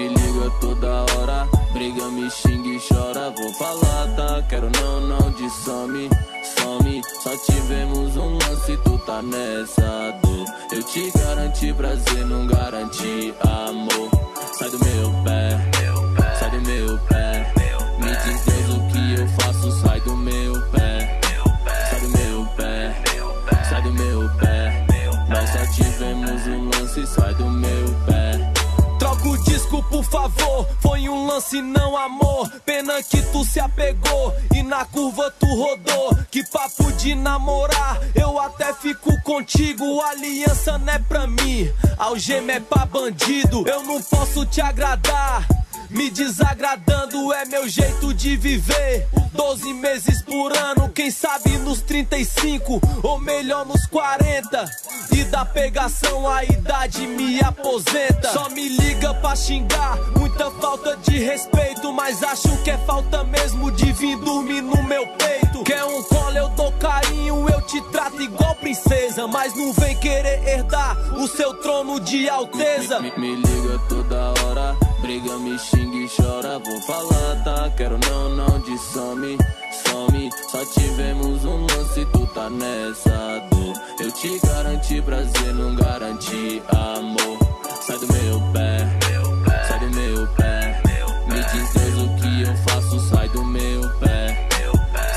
Me liga toda hora, briga, me xinga e chora. Vou falar, tá? Quero não de some. Só tivemos um lance, tu tá nessa dor. Eu te garanti prazer, não garanti amor. Sai do meu pé, sai do meu pé. Me diz Deus o que eu faço, sai do meu pé. Sai do meu pé, sai do meu pé. Nós só tivemos um lance, sai do meu pé. Troca o disco, por favor. Foi um lance, não amor. Pena que tu se apegou e na curva tu rodou. Que papo de namorar, eu até fico contigo. Aliança não é pra mim, algema é pra bandido. Eu não posso te agradar, me desagradando é meu jeito de viver. 12 meses por ano, quem sabe nos 35 ou melhor nos 40. E da pegação a idade me aposenta. Só me liga pra xingar, muita falta de respeito. Mas acho que é falta mesmo de vir dormir no meu peito. Quer um colo, eu dou carinho, eu te trato igual princesa. Mas não vem querer herdar o seu trono de alteza. Me liga toda hora, briga, me xinga e chora. Vou falar, tá? Quero não de some. Só tivemos um lance, tu tá nessa dor. Eu te garanti prazer, não garanti amor. Sai do meu pé, sai do meu pé. Me diz Deus o que eu faço, sai do meu pé.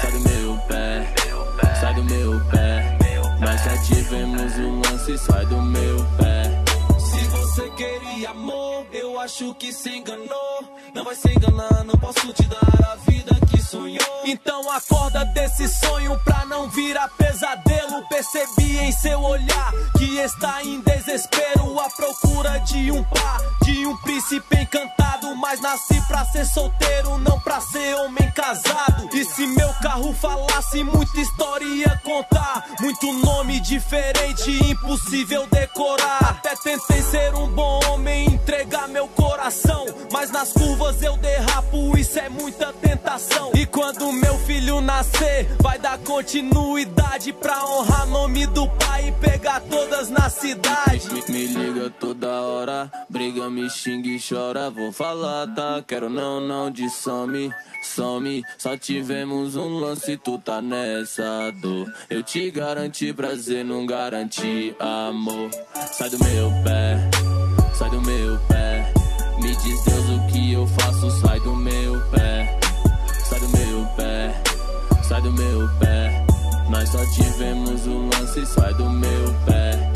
Sai do meu pé, sai do meu pé. Nós só tivemos um lance, sai do meu pé. Se você queria amor, eu acho que se enganou. Não vai se enganar, não posso te dar a vida que sonhou. Então acorda desse sonho pra não virar pesadelo. Percebi em seu olhar que está em desespero, à procura de um par, de um príncipe encantado. Mas nasci pra ser solteiro, não pra ser homem casado. E se meu carro falasse, muita história ia contar. Muito nome diferente, impossível decorar. Até tentei ser um bom homem, entregar meu coração. Mas nas curvas eu derrapo, isso é muita tentação. E quando meu filho nascer, vai dar continuidade pra honrar nome do pai e pegar todas na cidade. Me liga toda hora, briga, me xinga e chora. Vou falar, tá? Quero não de some. Só tivemos um lance, tu tá nessa dor. Eu te garanti prazer, não garanti amor. Sai do meu pé, sai do meu pé. Me diz Deus o que eu faço, sai do meu pé. Sai do meu pé, sai do meu pé. Nós só tivemos um lance, sai do meu pé.